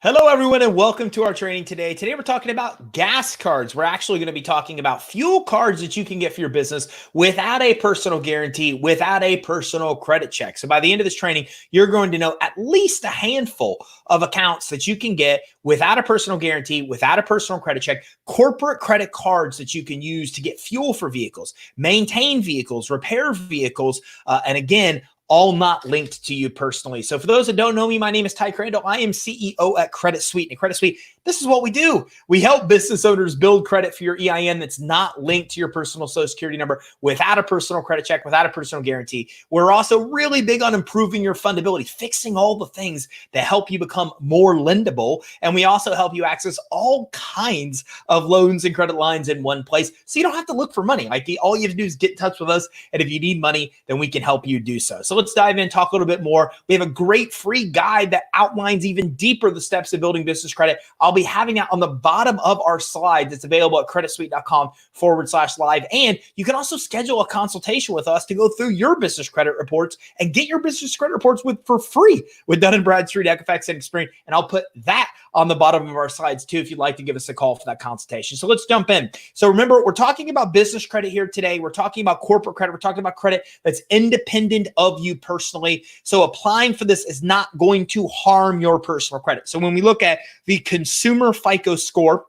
Hello, everyone, and welcome to our training today. Today, we're talking about gas cards. We're actually going to be talking about fuel cards that you can get for your business without a personal guarantee, without a personal credit check. So by the end of this training, you're going to know at least a handful of accounts that you can get without a personal guarantee, without a personal credit check, corporate credit cards that you can use to get fuel for vehicles, maintain vehicles, repair vehicles, and again, all not linked to you personally. So for those that don't know me, my name is Ty Crandall. I am CEO at Credit Suite. And at Credit Suite, this is what we do. We help business owners build credit for your EIN that's not linked to your personal Social Security number without a personal credit check, without a personal guarantee. We're also really big on improving your fundability, fixing all the things that help you become more lendable. And we also help you access all kinds of loans and credit lines in one place. So you don't have to look for money. All you have to do is get in touch with us. And if you need money, then we can help you do so. So let's dive in, talk a little bit more. We have a great free guide that outlines even deeper the steps of building business credit. I'll be having that on the bottom of our slides. It's available at creditsuite.com/live. And you can also schedule a consultation with us to go through your business credit reports and get your business credit reports for free with Dun & Bradstreet, Equifax, and Experian. And I'll put that on the bottom of our slides too, if you'd like to give us a call for that consultation. So let's jump in. So remember, we're talking about business credit here today. We're talking about corporate credit. We're talking about credit that's independent of you personally. So applying for this is not going to harm your personal credit. So when we look at the consumer FICO score,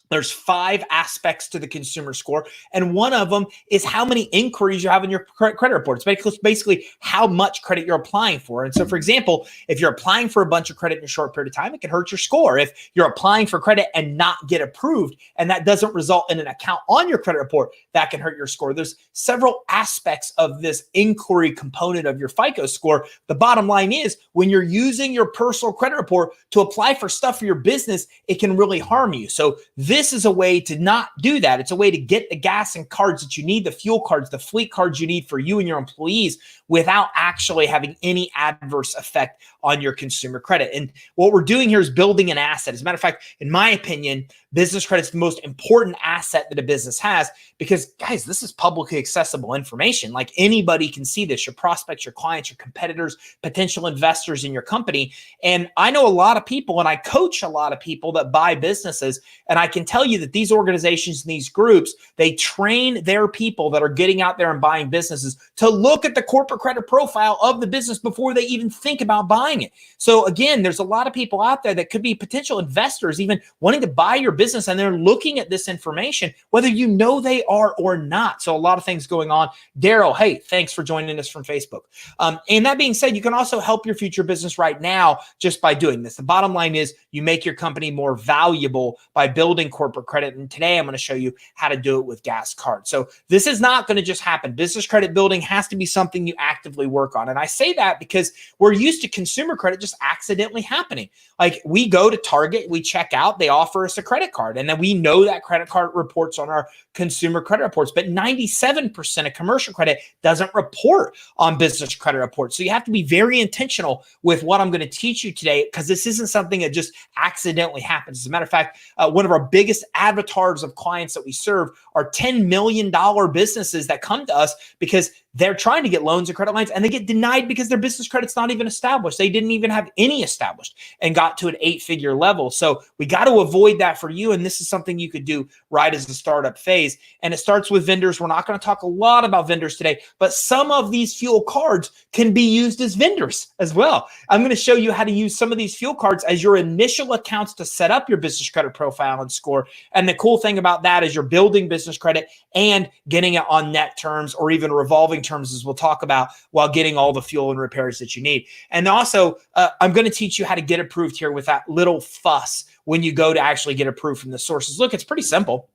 there's 5 aspects to the consumer score, and one of them is how many inquiries you have in your credit report. It's basically how much credit you're applying for. And so, for example, if you're applying for a bunch of credit in a short period of time, it can hurt your score. If you're applying for credit and not get approved, and that doesn't result in an account on your credit report, that can hurt your score. There's several aspects of this inquiry component of your FICO score. The bottom line is, when you're using your personal credit report to apply for stuff for your business, it can really harm you. So this is a way to not do that. It's a way to get the gas and cards that you need, the fuel cards, the fleet cards you need for you and your employees without actually having any adverse effect on your consumer credit. And what we're doing here is building an asset. As a matter of fact, in my opinion, business credit is the most important asset that a business has because, guys, this is publicly accessible information. Like, anybody can see this, your prospects, your clients, your competitors, potential investors in your company. And I know a lot of people, and I coach a lot of people that buy businesses, and I can tell you that these organizations and these groups, they train their people that are getting out there and buying businesses to look at the corporate credit profile of the business before they even think about buying it. So again, there's a lot of people out there that could be potential investors even wanting to buy your business, and they're looking at this information, whether you know they are or not. So a lot of things going on. Daryl, hey, thanks for joining us from Facebook. And that being said, you can also help your future business right now just by doing this. The bottom line is, you make your company more valuable by building corporate credit. And today I'm going to show you how to do it with gas cards. So this is not going to just happen. Business credit building has to be something you actively work on. And I say that because we're used to consumer credit just accidentally happening. Like, we go to Target, we check out, they offer us a credit card, and then we know that credit card reports on our consumer credit reports. But 97% of commercial credit doesn't report on business credit reports. So you have to be very intentional with what I'm going to teach you today, because this isn't something that just accidentally happens. As a matter of fact, one of our biggest avatars of clients that we serve are $10 million businesses that come to us because they're trying to get loans and credit lines, and they get denied because their business credit's not even established. They didn't even have any established and got to an 8-figure level. So we got to avoid that for you. And this is something you could do right as the startup phase. And it starts with vendors. We're not going to talk a lot about vendors today, but some of these fuel cards can be used as vendors as well. I'm going to show you how to use some of these fuel cards as your initial accounts to set up your business credit profile and score. And the cool thing about that is you're building business credit and getting it on net terms or even revolving terms, as we'll talk about, while getting all the fuel and repairs that you need. And also, I'm going to teach you how to get approved here with that little fuss when you go to actually get approved from the sources. Look, it's pretty simple.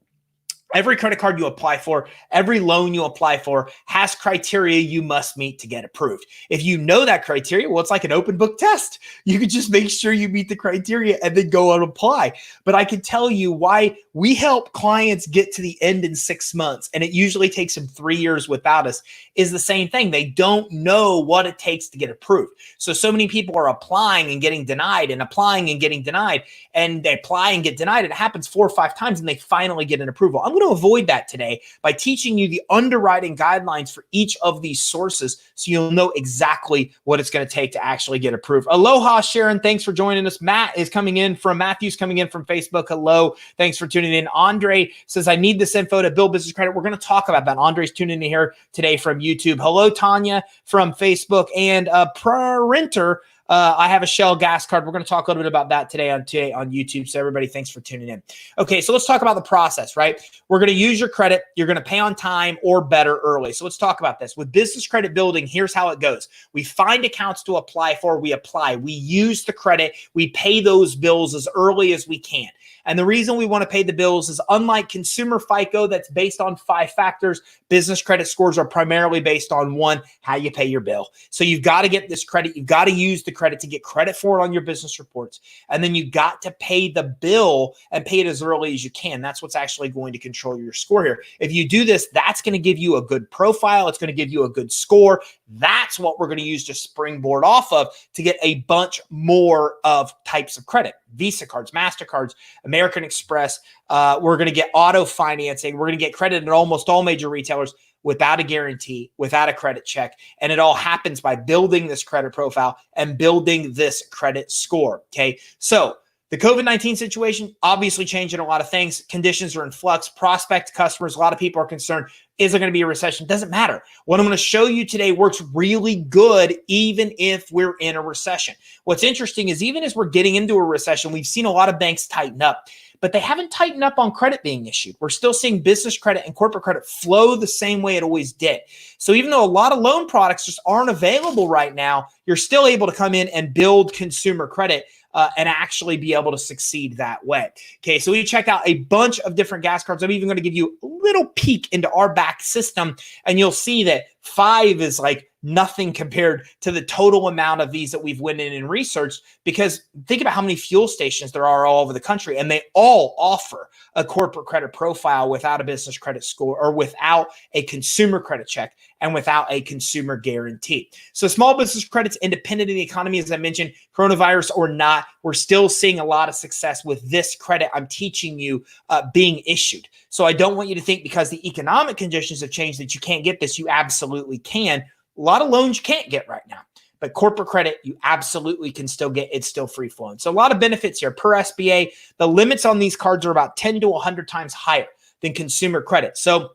Every credit card you apply for, every loan you apply for has criteria you must meet to get approved. If you know that criteria, well, it's like an open book test. You can just make sure you meet the criteria and then go and apply. But I can tell you why we help clients get to the end in 6 months, and it usually takes them 3 years without us, is the same thing. They don't know what it takes to get approved. So many people are applying and getting denied and applying and getting denied, and they apply and get denied. It happens 4 or 5 times and they finally get an approval. I'm going able to avoid that today by teaching you the underwriting guidelines for each of these sources so you'll know exactly what it's going to take to actually get approved. Aloha, Sharon. Thanks for joining us. Matthew's coming in from Facebook. Hello. Thanks for tuning in. Andre says, I need this info to build business credit. We're going to talk about that. Andre's tuning in here today from YouTube. Hello, Tanya from Facebook. And Printer. I have a Shell gas card. We're going to talk a little bit about that today on YouTube. So everybody, thanks for tuning in. Okay, so let's talk about the process, right? We're going to use your credit. You're going to pay on time or better early. So let's talk about this. With business credit building, here's how it goes. We find accounts to apply for. We apply. We use the credit. We pay those bills as early as we can. And the reason we want to pay the bills is unlike consumer FICO that's based on 5 factors, business credit scores are primarily based on 1, how you pay your bill. So you've got to get this credit. You've got to use the credit to get credit for it on your business reports. And then you got to pay the bill and pay it as early as you can. That's what's actually going to control your score here. If you do this, that's going to give you a good profile. It's going to give you a good score. That's what we're going to use to springboard off of to get a bunch more of types of credit. Visa cards, MasterCards, American Express. We're going to get auto financing. We're going to get credit at almost all major retailers without a guarantee, without a credit check. And it all happens by building this credit profile and building this credit score. Okay. So the COVID-19 situation obviously changing a lot of things. Conditions are in flux. Prospect customers, a lot of people are concerned. Is there going to be a recession? Doesn't matter. What I'm going to show you today works really good even if we're in a recession. What's interesting is even as we're getting into a recession, we've seen a lot of banks tighten up, but they haven't tightened up on credit being issued. We're still seeing business credit and corporate credit flow the same way it always did. So even though a lot of loan products just aren't available right now, you're still able to come in and build consumer credit and actually be able to succeed that way. Okay, so we checked out a bunch of different gas cards. I'm even going to give you a little peek into our back system, and you'll see that 5 is like nothing compared to the total amount of these that we've went in and researched, because think about how many fuel stations there are all over the country, and they all offer a corporate credit profile without a business credit score or without a consumer credit check and without a consumer guarantee. So small business credit's independent of the economy, as I mentioned, coronavirus or not, we're still seeing a lot of success with this credit I'm teaching you being issued. So I don't want you to think because the economic conditions have changed that you can't get this. You absolutely can. A lot of loans you can't get right now, but corporate credit, you absolutely can still get. It's still free flowing. So a lot of benefits here per SBA. The limits on these cards are about 10 to 100 times higher than consumer credit. So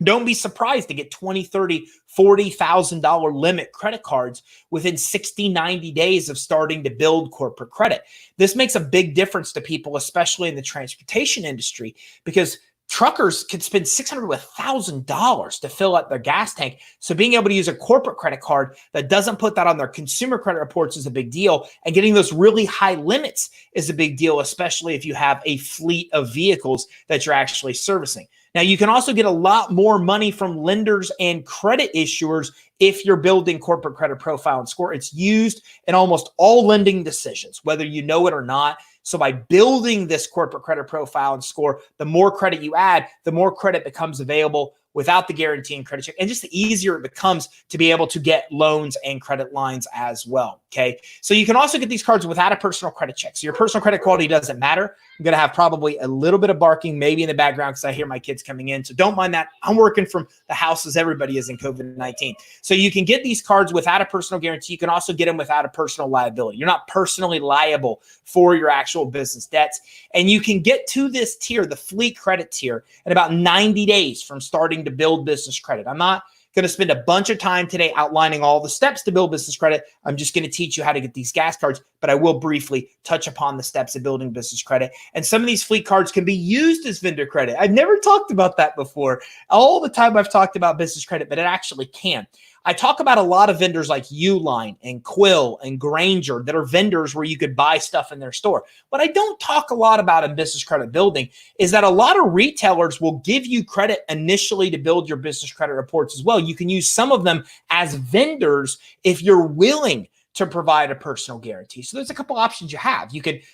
don't be surprised to get $20, $30, $40,000 limit credit cards within 60, 90 days of starting to build corporate credit. This makes a big difference to people, especially in the transportation industry, because truckers could spend $600 to $1,000 to fill up their gas tank. So being able to use a corporate credit card that doesn't put that on their consumer credit reports is a big deal. And getting those really high limits is a big deal, especially if you have a fleet of vehicles that you're actually servicing. Now, you can also get a lot more money from lenders and credit issuers if you're building corporate credit profile and score. It's used in almost all lending decisions, whether you know it or not. So by building this corporate credit profile and score, the more credit you add, the more credit becomes available without the guarantee and credit check, and just the easier it becomes to be able to get loans and credit lines as well. Okay, so you can also get these cards without a personal credit check. So your personal credit quality doesn't matter. I'm going to have probably a little bit of barking maybe in the background because I hear my kids coming in. So don't mind that. I'm working from the house as everybody is in COVID-19. So you can get these cards without a personal guarantee. You can also get them without a personal liability. You're not personally liable for your actual business debts. And you can get to this tier, the fleet credit tier, in about 90 days from starting to build business credit. I'm not going to spend a bunch of time today outlining all the steps to build business credit. I'm just going to teach you how to get these gas cards, but I will briefly touch upon the steps of building business credit. And some of these fleet cards can be used as vendor credit. I've never talked about that before. All the time I've talked about business credit, but it actually can. I talk about a lot of vendors like Uline and Quill and Granger that are vendors where you could buy stuff in their store. What I don't talk a lot about in business credit building is that a lot of retailers will give you credit initially to build your business credit reports as well. You can use some of them as vendors if you're willing to provide a personal guarantee. So there's a couple options you have.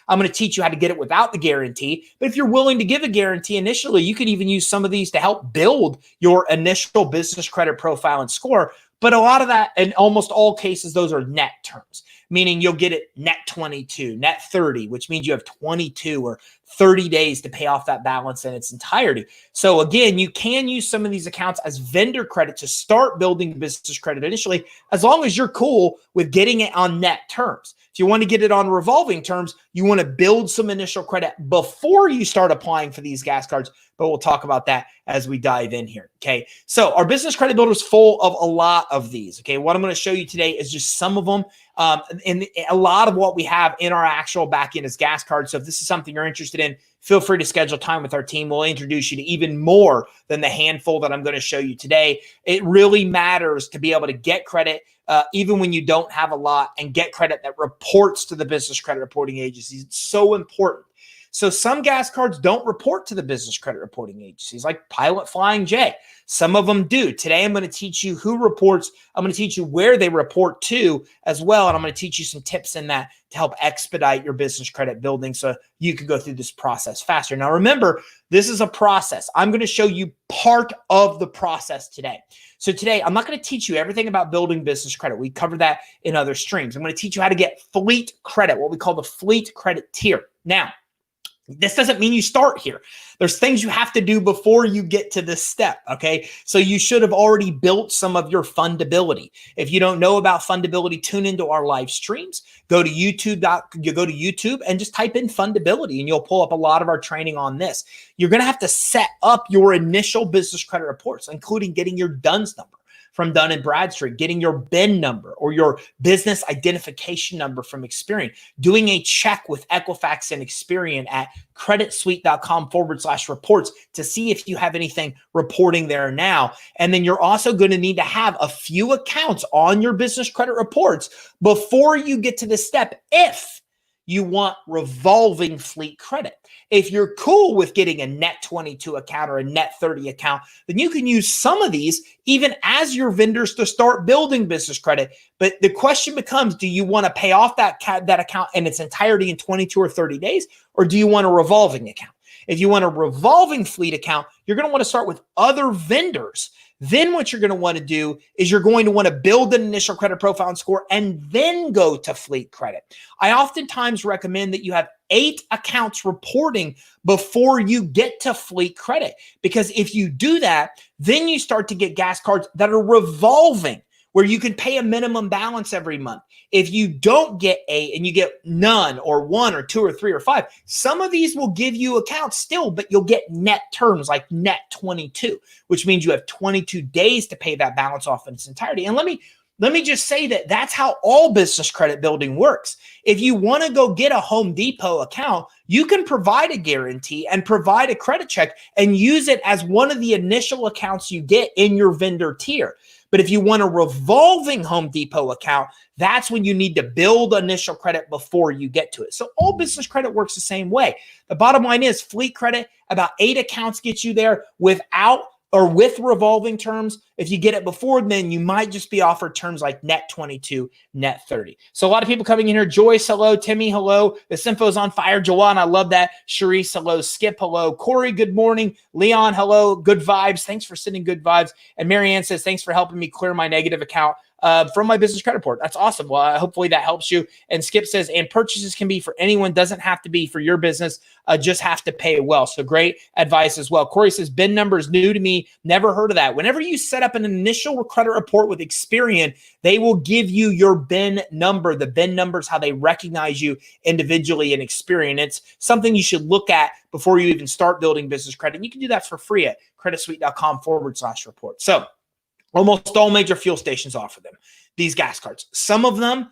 I'm going to teach you how to get it without the guarantee, but if you're willing to give a guarantee initially, you could even use some of these to help build your initial business credit profile and score. But a lot of that, in almost all cases, those are net terms, meaning you'll get it net 22, net 30, which means you have 22 or 30 days to pay off that balance in its entirety. So again, you can use some of these accounts as vendor credit to start building business credit initially, as long as you're cool with getting it on net terms. If you want to get it on revolving terms, you want to build some initial credit before you start applying for these gas cards, but we'll talk about that as we dive in here, okay? So our business credit builder is full of a lot of these, okay? What I'm going to show you today is just some of them, and a lot of what we have in our actual back end is gas cards. So if this is something you're interested in, feel free to schedule time with our team. We'll introduce you to even more than the handful that I'm going to show you today. It really matters to be able to get credit even when you don't have a lot, and get credit that reports to the business credit reporting agencies. It's so important. So some gas cards don't report to the business credit reporting agencies, like Pilot Flying J. Some of them do. Today, I'm going to teach you who reports. I'm going to teach you where they report to as well. And I'm going to teach you some tips in that to help expedite your business credit building so you can go through this process faster. Now, remember, this is a process. I'm going to show you part of the process today. So today, I'm not going to teach you everything about building business credit. We covered that in other streams. I'm going to teach you how to get fleet credit, what we call the fleet credit tier. Now, this doesn't mean you start here. There's things you have to do before you get to this step, okay? So you should have already built some of your fundability. If you don't know about fundability, tune into our live streams. Go to YouTube and just type in fundability, and you'll pull up a lot of our training on this. You're going to have to set up your initial business credit reports, including getting your DUNS number from Dun & Bradstreet, getting your BIN number or your business identification number from Experian, doing a check with Equifax and Experian at creditsuite.com/reports to see if you have anything reporting there now. And then you're also going to need to have a few accounts on your business credit reports before you get to this step if you want revolving fleet credit. If you're cool with getting a net 22 account or a net 30 account, then you can use some of these even as your vendors to start building business credit. But the question becomes, do you want to pay off that account in its entirety in 22 or 30 days, or do you want a revolving account? If you want a revolving fleet account, you're going to want to start with other vendors. Then what you're going to want to do is you're going to want to build an initial credit profile and score and then go to fleet credit. I oftentimes recommend that you have 8 accounts reporting before you get to fleet credit, because if you do that, then you start to get gas cards that are revolving, where you can pay a minimum balance every month. If you don't get 8 and you get none or 1 or 2 or 3 or 5, some of these will give you accounts still, but you'll get net terms like net 22, which means you have 22 days to pay that balance off in its entirety. And let me just say that that's how all business credit building works. If you want to go get a Home Depot account, you can provide a guarantee and provide a credit check and use it as one of the initial accounts you get in your vendor tier. But if you want a revolving Home Depot account, that's when you need to build initial credit before you get to it. So all business credit works the same way. The bottom line is fleet credit, about 8 accounts gets you there without or with revolving terms. If you get it before, then you might just be offered terms like net 22, net 30. So a lot of people coming in here. Joyce, hello. Timmy, hello. This info is on fire. Joanne, I love that. Sharice, hello. Skip, hello. Corey, good morning. Leon, hello. Good vibes. Thanks for sending good vibes. And Marianne says, thanks for helping me clear my negative account from my business credit report. That's awesome. Well, hopefully that helps you. And Skip says, and purchases can be for anyone, doesn't have to be for your business, just have to pay well. So great advice as well. Corey says, BIN number is new to me. Never heard of that. Whenever you set up an initial credit report with Experian, they will give you your BIN number. The BIN number is how they recognize you individually in Experian. It's something you should look at before you even start building business credit. And you can do that for free at creditsuite.com/report. So almost all major fuel stations offer them, these gas cards. Some of them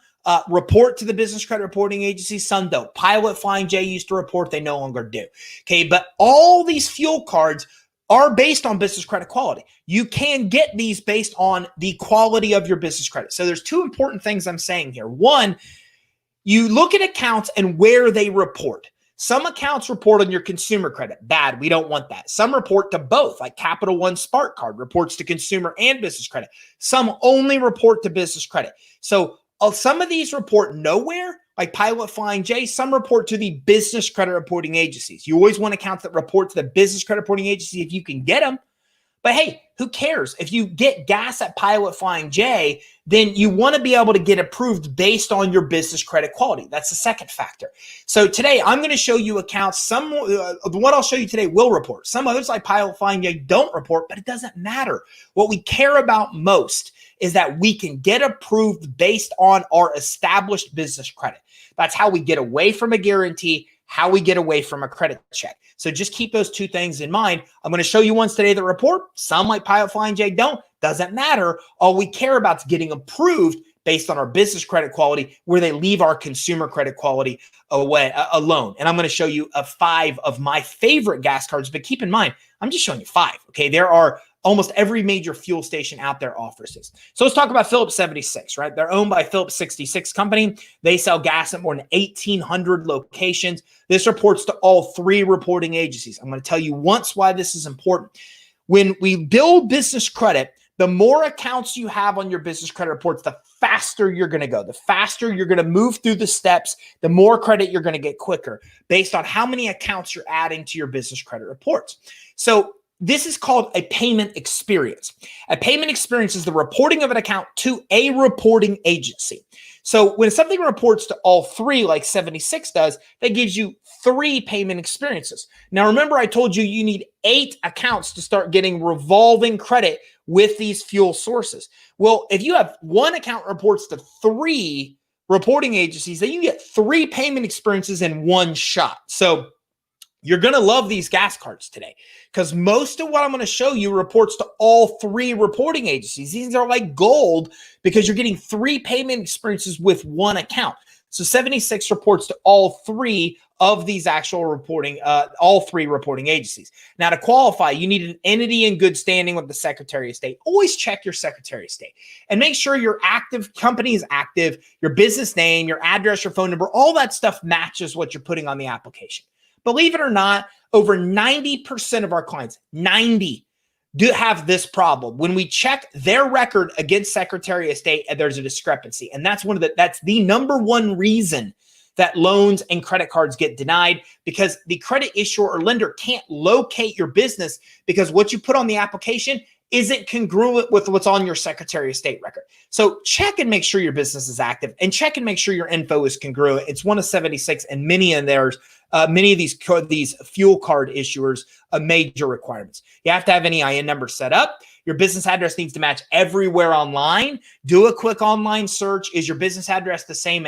report to the business credit reporting agency. Some don't. Pilot Flying J used to report. They no longer do. Okay, but all these fuel cards are based on business credit quality. You can get these based on the quality of your business credit. So there's 2 important things I'm saying here. One, you look at accounts and where they report. Some accounts report on your consumer credit. Bad. We don't want that. Some report to both, like Capital One Spark Card reports to consumer and business credit. Some only report to business credit. So some of these report nowhere, like Pilot Flying J. Some report to the business credit reporting agencies. You always want accounts that report to the business credit reporting agency if you can get them. But hey, who cares? If you get gas at Pilot Flying J, then you want to be able to get approved based on your business credit quality. That's the second factor. So today I'm going to show you accounts. Some what I'll show you today will report. Some others like Pilot Flying J don't report, but it doesn't matter. What we care about most is that we can get approved based on our established business credit. That's how we get away from a guarantee, how we get away from a credit check. So just keep those two things in mind. I'm going to show you ones today that report. Some like Pilot Flying J don't. Doesn't matter. All we care about is getting approved based on our business credit quality, where they leave our consumer credit quality alone. And I'm going to show you 5 of my favorite gas cards. But keep in mind, I'm just showing you 5. Okay, there are almost every major fuel station out there offers this. So let's talk about Phillips 76, right? They're owned by Phillips 66 company. They sell gas at more than 1,800 locations. This reports to all 3 reporting agencies. I'm going to tell you once why this is important. When we build business credit, the more accounts you have on your business credit reports, the faster you're going to go. The faster you're going to move through the steps, the more credit you're going to get quicker based on how many accounts you're adding to your business credit reports. So this is called a payment experience. A payment experience is the reporting of an account to a reporting agency. So when something reports to all 3, like 76 does, that gives you 3 payment experiences. Now, remember I told you need 8 accounts to start getting revolving credit with these fuel sources. Well, if you have 1 account reports to 3 reporting agencies, then you get 3 payment experiences in one shot. So you're going to love these gas cards today because most of what I'm going to show you reports to all 3 reporting agencies. These are like gold because you're getting 3 payment experiences with 1 account. So 76 reports to all 3 of these actual reporting, all 3 reporting agencies. Now, to qualify, you need an entity in good standing with the Secretary of State. Always check your Secretary of State and make sure your active company is active, your business name, your address, your phone number, all that stuff matches what you're putting on the application. Believe it or not, over 90% of our clients, 90, do have this problem. When we check their record against Secretary of State, there's a discrepancy. And that's that's the number one reason that loans and credit cards get denied, because the credit issuer or lender can't locate your business because what you put on the application isn't congruent with what's on your Secretary of State record. So check and make sure your business is active, and check and make sure your info is congruent. It's one of 76, and many of these fuel card issuers major requirements. You have to have an EIN number set up. Your business address needs to match everywhere online. Do a quick online search. Is your business address the same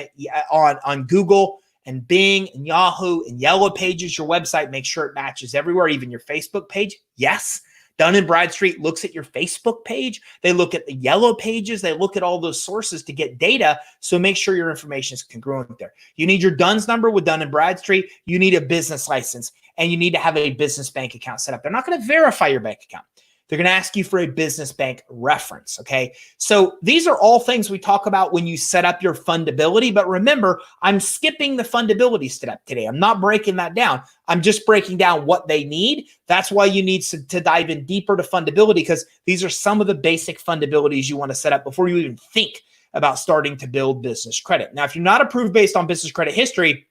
on Google and Bing and Yahoo and Yellow Pages? Your website, make sure it matches everywhere, even your Facebook page. Yes. Dun & Bradstreet looks at your Facebook page. They look at the Yellow Pages. They look at all those sources to get data. So make sure your information is congruent there. You need your DUNS number with Dun & Bradstreet. You need a business license, and you need to have a business bank account set up. They're not going to verify your bank account. They're going to ask you for a business bank reference, okay? So these are all things we talk about when you set up your fundability. But remember, I'm skipping the fundability step today. I'm not breaking that down. I'm just breaking down what they need. That's why you need to dive in deeper to fundability, because these are some of the basic fundabilities you want to set up before you even think about starting to build business credit. Now, if you're not approved based on business credit history,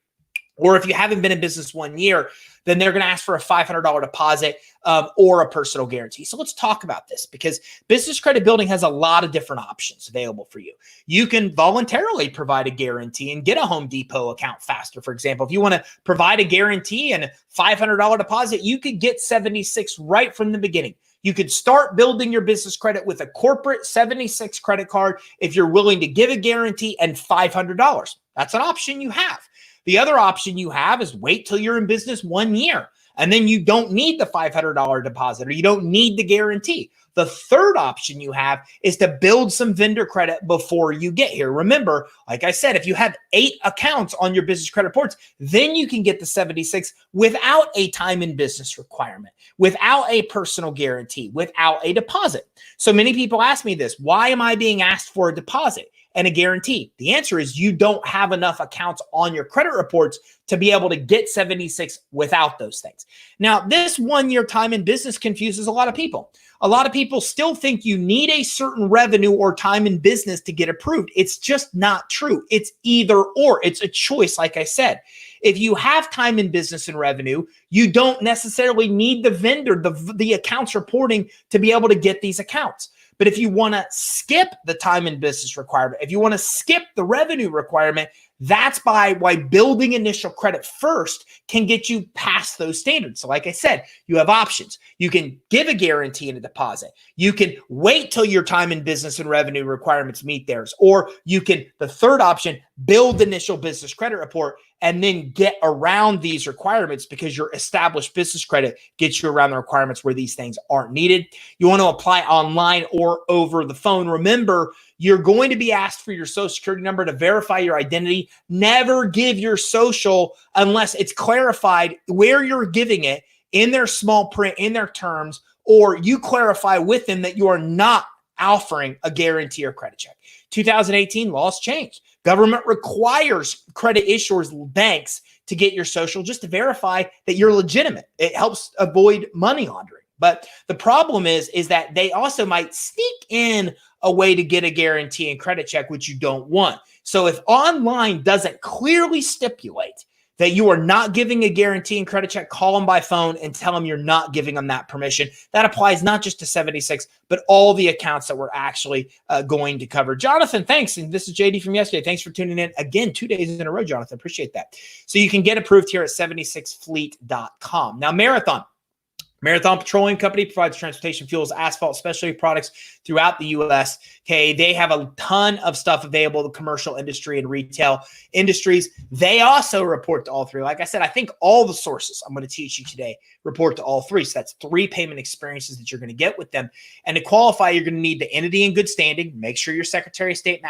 or if you haven't been in business 1 year, then they're going to ask for a $500 deposit or a personal guarantee. So let's talk about this, because business credit building has a lot of different options available for you. You can voluntarily provide a guarantee and get a Home Depot account faster. For example, if you want to provide a guarantee and a $500 deposit, you could get 76 right from the beginning. You could start building your business credit with a corporate 76 credit card if you're willing to give a guarantee and $500. That's an option you have. The other option you have is wait till you're in business 1 year, and then you don't need the $500 deposit, or you don't need the guarantee. The third option you have is to build some vendor credit before you get here. Remember, like I said, if you have 8 accounts on your business credit reports, then you can get the 76 without a time in business requirement, without a personal guarantee, without a deposit. So many people ask me this: why am I being asked for a deposit? and a guarantee? The answer is you don't have enough accounts on your credit reports to be able to get 76 without those things. Now, this 1 year time in business confuses a lot of people. A lot of people still think you need a certain revenue or time in business to get approved. It's just not true. It's either or. It's a choice, like I said. If you have time in business and revenue, you don't necessarily need the vendor, the accounts reporting to be able to get these accounts. But if you want to skip the time and business requirement, if you want to skip the revenue requirement, that's why building initial credit first can get you past those standards. So like I said, you have options. You can give a guarantee and a deposit. You can wait till your time and business and revenue requirements meet theirs. Or you can, the third option, build initial business credit report and then get around these requirements because your established business credit gets you around the requirements where these things aren't needed. You want to apply online or over the phone. Remember, you're going to be asked for your social security number to verify your identity. Never give your social unless it's clarified where you're giving it in their small print, in their terms, or you clarify with them that you are not offering a guarantee or credit check. 2018 laws changed. Government requires credit issuers, banks, to get your social just to verify that you're legitimate. It helps avoid money laundering. But the problem is that they also might sneak in a way to get a guarantee and credit check, which you don't want. So if online doesn't clearly stipulate that you are not giving a guarantee and credit check, call them by phone and tell them you're not giving them that permission. That applies not just to 76, but all the accounts that we're actually going to cover. Jonathan, thanks. And this is JD from yesterday. Thanks for tuning in again 2 days in a row, Jonathan. Appreciate that. So you can get approved here at 76fleet.com. Now, Marathon Petroleum Company provides transportation fuels, asphalt, specialty products throughout the U.S. Okay, they have a ton of stuff available to commercial industry and retail industries. They also report to all three. Like I said, I think all the sources I'm going to teach you today report to all three. So that's 3 payment experiences that you're going to get with them. And to qualify, you're going to need the entity in good standing. Make sure your Secretary of State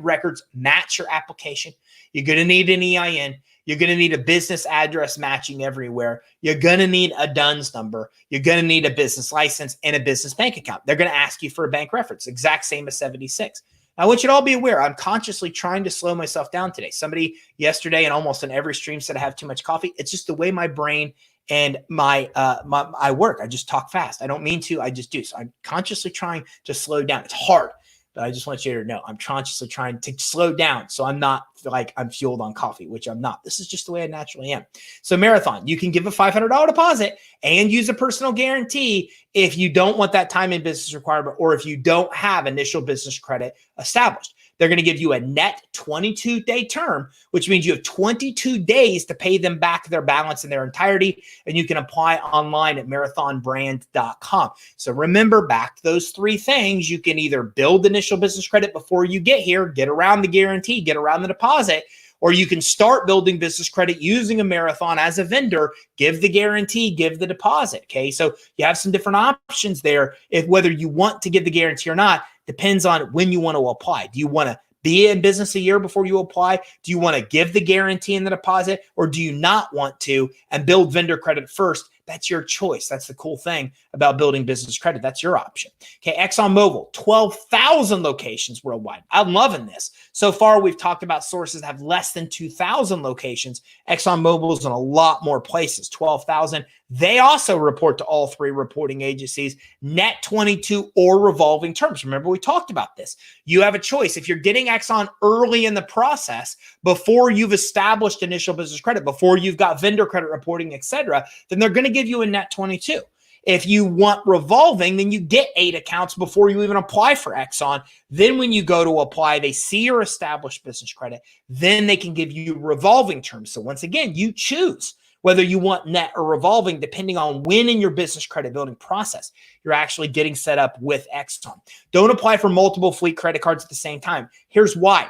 records match your application. You're going to need an EIN. You're going to need a business address matching everywhere. You're going to need a DUNS number. You're going to need a business license and a business bank account. They're going to ask you for a bank reference, exact same as 76. Now, I want you to all be aware, I'm consciously trying to slow myself down today. Somebody yesterday and almost in every stream said I have too much coffee. It's just the way my brain and I work. I just talk fast. I don't mean to. I just do. So I'm consciously trying to slow down. It's hard. But I just want you to know I'm consciously trying to slow down so I'm not like I'm fueled on coffee, which I'm not. This is just the way I naturally am. So Marathon, you can give a $500 deposit and use a personal guarantee if you don't want that time in business requirement or if you don't have initial business credit established. They're going to give you a net 22-day term, which means you have 22 days to pay them back their balance in their entirety, and you can apply online at marathonbrand.com. So remember, back to those 3 things, you can either build initial business credit before you get here, get around the guarantee, get around the deposit, or you can start building business credit using a Marathon as a vendor, give the guarantee, give the deposit, okay? So you have some different options there. If whether you want to give the guarantee or not depends on when you want to apply. Do you want to be in business a year before you apply? Do you want to give the guarantee and the deposit, or do you not want to and build vendor credit first? That's your choice. That's the cool thing about building business credit. That's your option. Okay, Exxon Mobil, 12,000 locations worldwide. I'm loving this. So far, we've talked about sources that have less than 2,000 locations. Exxon Mobil is in a lot more places, 12,000. They also report to all 3 reporting agencies, net 22 or revolving terms. Remember, we talked about this. You have a choice. If you're getting Exxon early in the process, before you've established initial business credit, before you've got vendor credit reporting, et cetera, then they're going to give you a net 22. If you want revolving, then you get 8 accounts before you even apply for Exxon. Then when you go to apply, they see your established business credit. Then they can give you revolving terms. So once again, you choose whether you want net or revolving, depending on when in your business credit building process you're actually getting set up with Exxon. Don't apply for multiple fleet credit cards at the same time. Here's why.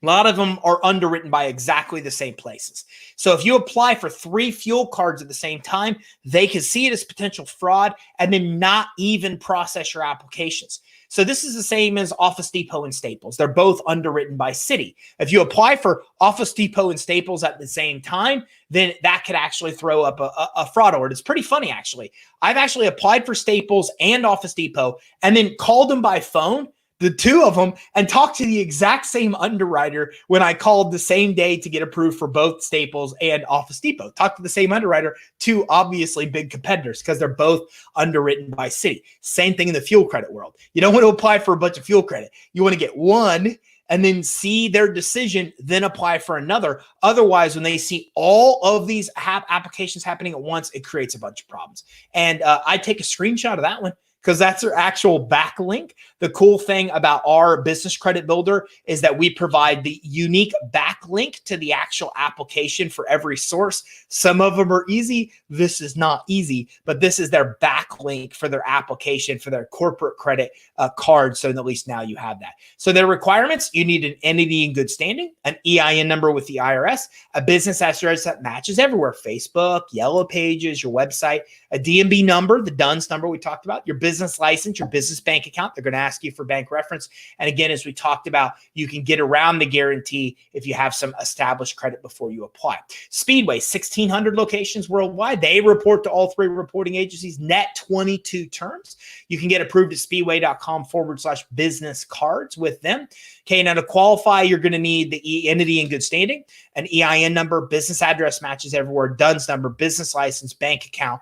A lot of them are underwritten by exactly the same places. So if you apply for 3 fuel cards at the same time, they can see it as potential fraud and then not even process your applications. So this is the same as Office Depot and Staples. They're both underwritten by Citi. If you apply for Office Depot and Staples at the same time, then that could actually throw up a fraud alert. It's pretty funny, actually. I've actually applied for Staples and Office Depot and then called them by phone the two of them and talked to the exact same underwriter when I called the same day to get approved for both Staples and Office Depot. Talked to the same underwriter, two obviously big competitors because they're both underwritten by Citi. Same thing in the fuel credit world. You don't want to apply for a bunch of fuel credit. You want to get one and then see their decision, then apply for another. Otherwise, when they see all of these applications happening at once, it creates a bunch of problems. And I take a screenshot of that one because that's their actual backlink. The cool thing about our business credit builder is that we provide the unique backlink to the actual application for every source. Some of them are easy. This is not easy, but this is their backlink for their application for their corporate credit card. So at least now you have that. So their requirements, you need an entity in good standing, an EIN number with the IRS, a business address that matches everywhere, Facebook, Yellow Pages, your website, a DMB number, the DUNS number we talked about, your business license, your business bank account. They're going to ask you for bank reference. And again, as we talked about, you can get around the guarantee if you have some established credit before you apply. Speedway, 1,600 locations worldwide. They report to all three reporting agencies, net 22 terms. You can get approved at speedway.com/business cards with them. Okay, now to qualify, you're going to need the entity in good standing, an EIN number, business address matches everywhere, DUNS number, business license, bank account,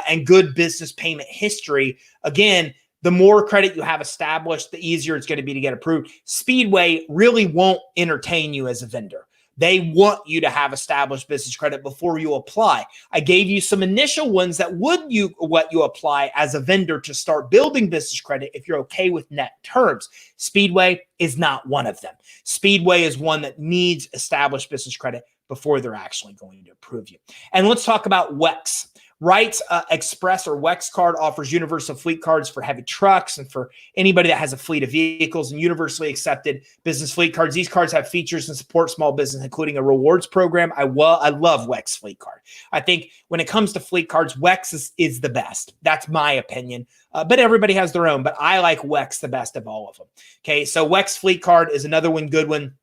and good business payment history. Again, the more credit you have established, the easier it's going to be to get approved. Speedway really won't entertain you as a vendor. They want you to have established business credit before you apply. I gave you some initial ones that would let you apply as a vendor to start building business credit if you're okay with net terms. Speedway is not one of them. Speedway is one that needs established business credit before they're actually going to approve you. And let's talk about WEX. Wright's Express or WEX card offers universal fleet cards for heavy trucks and for anybody that has a fleet of vehicles, and universally accepted business fleet cards. These cards have features and support small business, including a rewards program. I love WEX fleet card. I think when it comes to fleet cards, WEX is the best. That's my opinion. But everybody has their own, but I like WEX the best of all of them. Okay, so WEX fleet card is another one, good one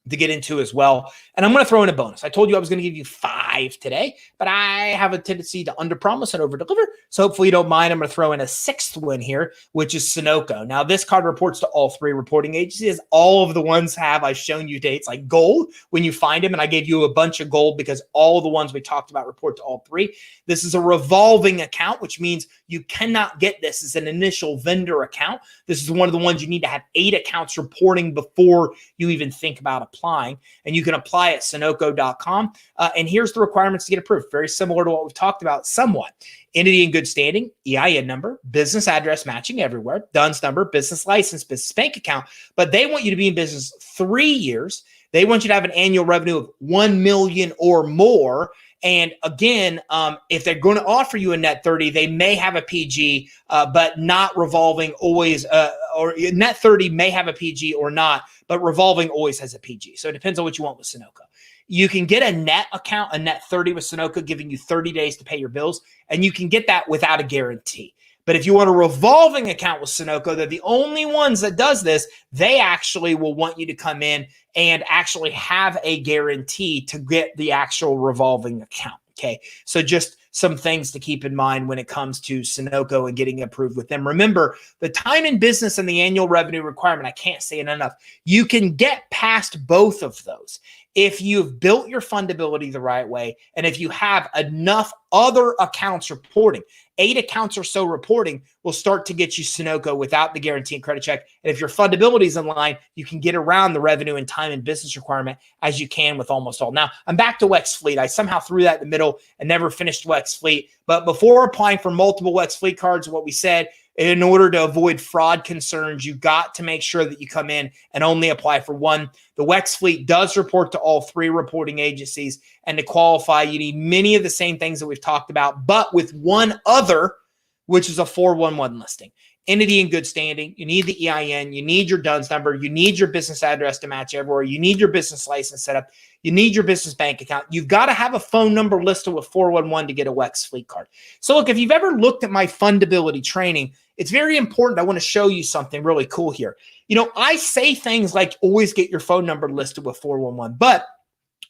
to get into as well. And I'm going to throw in a bonus. I told you I was going to give you 5 today, but I have a tendency to underpromise and overdeliver. So hopefully you don't mind. I'm going to throw in a 6th one here, which is Sunoco. Now this card reports to all 3 reporting agencies. All of the ones I've shown you dates like gold when you find them. And I gave you a bunch of gold because all of the ones we talked about report to all 3. This is a revolving account, which means you cannot get this as an initial vendor account. This is one of the ones you need to have 8 accounts reporting before you even think about applying. And you can apply at Sunoco.com. And here's the requirements to get approved. Very similar to what we've talked about somewhat. Entity in good standing, EIN number, business address matching everywhere, DUNS number, business license, business bank account. But they want you to be in business 3 years. They want you to have an annual revenue of $1 million or more. And again, if they're going to offer you a net 30, they may have a PG, but not revolving always, or net 30 may have a PG or not, but revolving always has a PG. So it depends on what you want with Sunoco. You can get a net account, a net 30 with Sunoco, giving you 30 days to pay your bills, and you can get that without a guarantee. But if you want a revolving account with Sunoco, they're the only ones that does this. They actually will want you to come in and actually have a guarantee to get the actual revolving account. Okay, so just some things to keep in mind when it comes to Sunoco and getting approved with them. Remember, the time in business and the annual revenue requirement, I can't say it enough. You can get past both of those if you've built your fundability the right way and if you have enough other accounts reporting. 8 accounts or so reporting will start to get you Sunoco without the guarantee and credit check. And if your fundability is in line, you can get around the revenue and time and business requirement as you can with almost all. Now, I'm back to WEX Fleet. I somehow threw that in the middle and never finished WEX Fleet. But before applying for multiple WEX Fleet cards, what we said, in order to avoid fraud concerns, you got to make sure that you come in and only apply for one. The WEX Fleet does report to all 3 reporting agencies. And to qualify, you need many of the same things that we've talked about, but with one other, which is a 411 listing. Entity in good standing. You need the EIN. You need your DUNS number. You need your business address to match everywhere. You need your business license set up. You need your business bank account. You've got to have a phone number listed with 411 to get a WEX Fleet card. So look, if you've ever looked at my fundability training, it's very important. I want to show you something really cool here. You know, I say things like always get your phone number listed with 411, but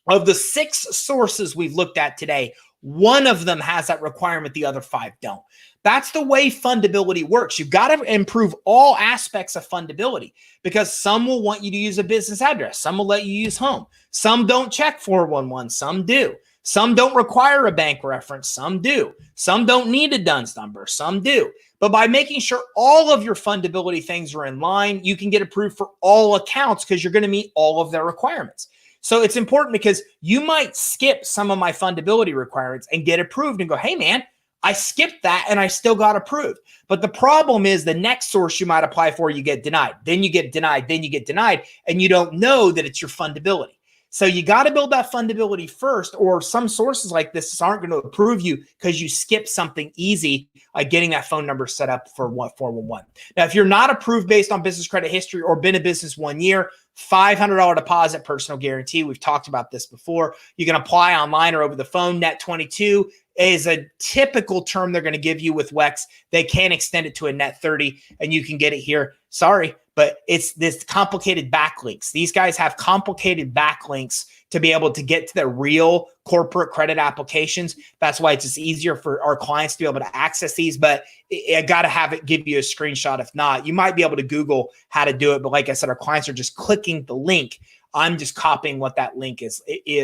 of the 6 sources we've looked at today, One of them has that requirement, the other 5 don't. That's the way fundability works. You've got to improve all aspects of fundability, because some will want you to use a business address. Some will let you use home. Some don't check 411. Some do. Some don't require a bank reference. Some do. Some don't need a DUNS number. Some do. But by making sure all of your fundability things are in line, you can get approved for all accounts because you're going to meet all of their requirements. So it's important because you might skip some of my fundability requirements and get approved and go, hey, man, I skipped that and I still got approved. But the problem is the next source you might apply for, you get denied. Then you get denied. Then you get denied. And you don't know that it's your fundability. So you got to build that fundability first, or some sources like this aren't going to approve you because you skip something easy, like getting that phone number set up for 411. Now, if you're not approved based on business credit history or been in business 1 year, $500 deposit, personal guarantee. We've talked about this before. You can apply online or over the phone. Net 22 is a typical term they're going to give you with WEX. They can extend it to a net 30 and you can get it here. Sorry, but it's this complicated backlinks. These guys have complicated backlinks to be able to get to the real corporate credit applications. That's why it's just easier for our clients to be able to access these, but I got to have it give you a screenshot. If not, you might be able to Google how to do it. But like I said, our clients are just clicking the link. I'm just copying what that link is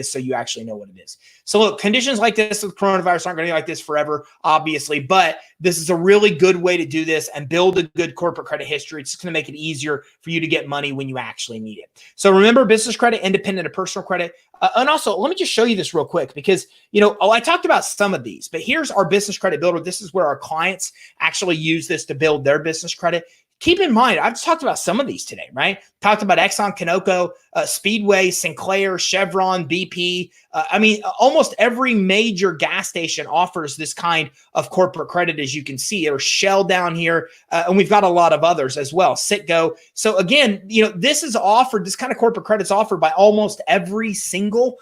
so you actually know what it is. So look, conditions like this with coronavirus aren't going to be like this forever, obviously, but this is a really good way to do this and build a good corporate credit history. It's just going to make it easier for you to get money when you actually need it. So remember, business credit, independent of personal credit. And also, let me just show you this real quick because, I talked about some of these, but here's our business credit builder. This is where our clients actually use this to build their business credit. Keep in mind, I've just talked about some of these today, right? Talked about Exxon, Sunoco, Speedway, Sinclair, Chevron, BP. Almost every major gas station offers this kind of corporate credit, as you can see. There's Shell down here, and we've got a lot of others as well, Citgo. So again, this is offered, this kind of corporate credit is offered by almost every single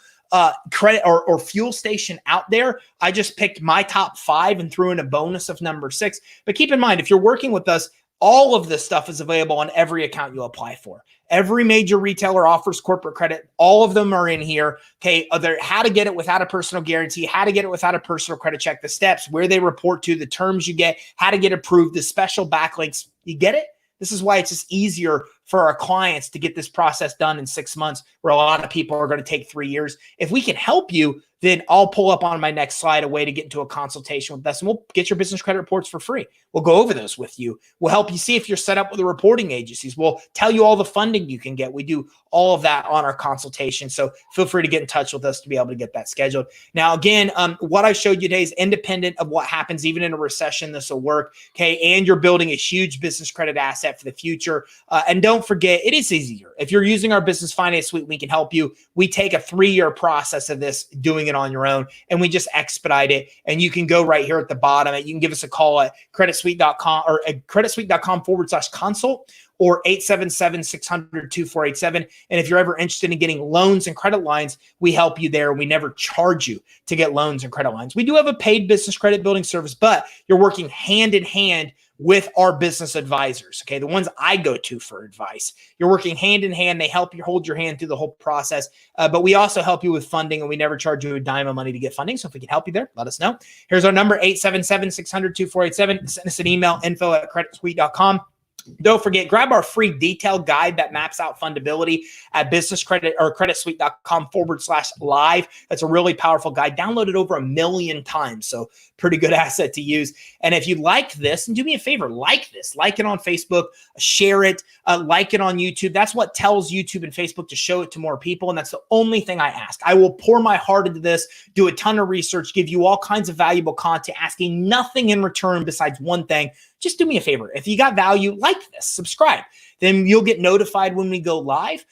credit or fuel station out there. I just picked my top 5 and threw in a bonus of number 6. But keep in mind, if you're working with us, all of this stuff is available on every account you apply for. Every major retailer offers corporate credit. All of them are in here. Okay, how to get it without a personal guarantee, how to get it without a personal credit check, the steps, where they report to, the terms you get, how to get approved, the special backlinks. You get it? This is why it's just easier for our clients to get this process done in 6 months, where a lot of people are going to take 3 years. If we can help you, then I'll pull up on my next slide a way to get into a consultation with us, and we'll get your business credit reports for free. We'll go over those with you. We'll help you see if you're set up with the reporting agencies. We'll tell you all the funding you can get. We do all of that on our consultation. So feel free to get in touch with us to be able to get that scheduled. Now, again, what I showed you today is independent of what happens. Even in a recession, this will work. Okay. And you're building a huge business credit asset for the future. And don't forget, it is easier. If you're using our business finance suite, we can help you. We take a 3-year process of this, doing it on your own, and we just expedite it. And you can go right here at the bottom. You can give us a call at creditsuite.com or at creditsuite.com/consult or 877-600-2487. And if you're ever interested in getting loans and credit lines, we help you there. We never charge you to get loans and credit lines. We do have a paid business credit building service, but you're working hand in hand with our business advisors, okay? The ones I go to for advice. You're working hand in hand. They help you, hold your hand through the whole process. But we also help you with funding, and we never charge you a dime of money to get funding. So if we can help you there, let us know. Here's our number, 877-600-2487. Send us an email, info@creditsuite.com. Don't forget, grab our free detailed guide that maps out fundability at creditsuite.com/live. That's a really powerful guide. Downloaded over 1 million times. So pretty good asset to use. And if you like this, and do me a favor, like this, like it on Facebook, share it, like it on YouTube. That's what tells YouTube and Facebook to show it to more people. And that's the only thing I ask. I will pour my heart into this, do a ton of research, give you all kinds of valuable content, asking nothing in return besides one thing. Just do me a favor. If you got value, like this, subscribe. Then you'll get notified when we go live.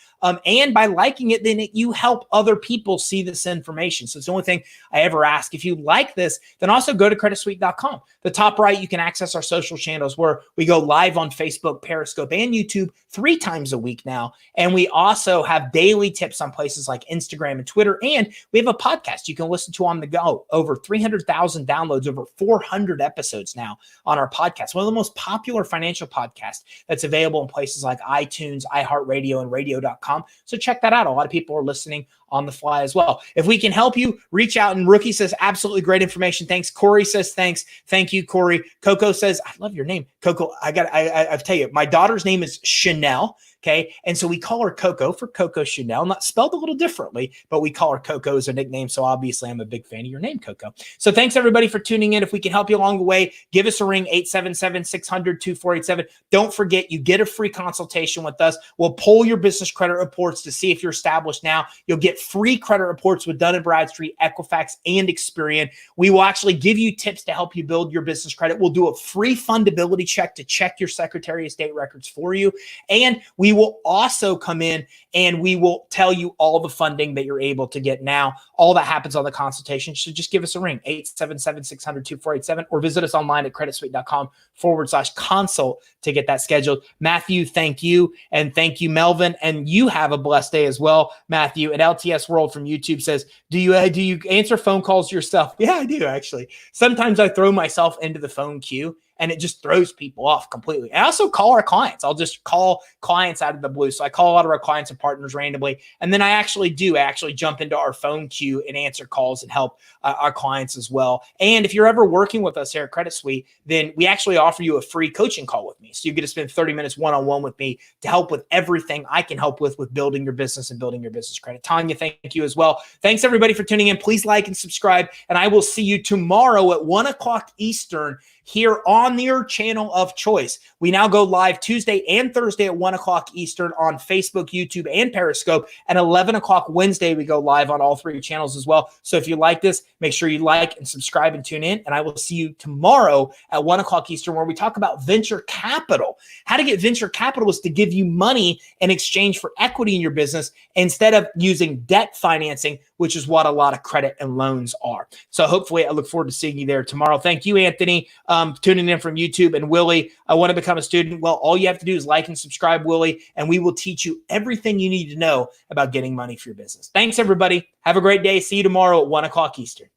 And by liking it, then you help other people see this information. So it's the only thing I ever ask. If you like this, then also go to creditsuite.com. The top right, you can access our social channels where we go live on Facebook, Periscope, and YouTube 3 times a week now. And we also have daily tips on places like Instagram and Twitter. And we have a podcast you can listen to on the go. Over 300,000 downloads, over 400 episodes now on our podcast. One of the most popular financial podcasts that's available in places like iTunes, iHeartRadio, and radio.com. So check that out. A lot of people are listening on the fly as well. If we can help you, reach out. And Rookie says, absolutely great information. Thanks. Corey says, thanks. Thank you, Corey. Coco says, I love your name, Coco. I tell you, my daughter's name is Chanel. Okay. And so we call her Coco for Coco Chanel, not spelled a little differently, but we call her Coco as a nickname. So obviously I'm a big fan of your name, Coco. So thanks everybody for tuning in. If we can help you along the way, give us a ring, 877-600-2487. Don't forget, you get a free consultation with us. We'll pull your business credit reports to see if you're established now. You'll get free credit reports with Dun & Bradstreet, Equifax, and Experian. We will actually give you tips to help you build your business credit. We'll do a free fundability check to check your Secretary of State records for you. And we will also come in and we will tell you all the funding that you're able to get now. All that happens on the consultation. So just give us a ring, 877-600-2487, or visit us online at creditsuite.com/consult to get that scheduled. Matthew, thank you. And thank you, Melvin. And you have a blessed day as well, Matthew. And LTS World from YouTube says, do you answer phone calls yourself? Yeah, I do, actually. Sometimes I throw myself into the phone queue and it just throws people off completely. I also call our clients. I'll just call clients out of the blue. So I call a lot of our clients and partners randomly. And then I actually jump into our phone queue and answer calls and help our clients as well. And if you're ever working with us here at Credit Suite, then we actually offer you a free coaching call with me. So you get to spend 30 minutes one-on-one with me to help with everything I can help with building your business and building your business credit. Tanya, thank you as well. Thanks everybody for tuning in. Please like and subscribe. And I will see you tomorrow at 1 o'clock Eastern here on your channel of choice. We now go live Tuesday and Thursday at 1 o'clock Eastern on Facebook, YouTube, and Periscope. And 11 o'clock Wednesday, we go live on all 3 channels as well. So if you like this, make sure you like and subscribe and tune in. And I will see you tomorrow at 1 o'clock Eastern, where we talk about venture capital. How to get venture capital is to give you money in exchange for equity in your business instead of using debt financing, which is what a lot of credit and loans are. So hopefully I look forward to seeing you there tomorrow. Thank you, Anthony, tuning in from YouTube. And Willie, I want to become a student. Well, all you have to do is like and subscribe, Willie, and we will teach you everything you need to know about getting money for your business. Thanks, everybody. Have a great day. See you tomorrow at 1 o'clock Eastern.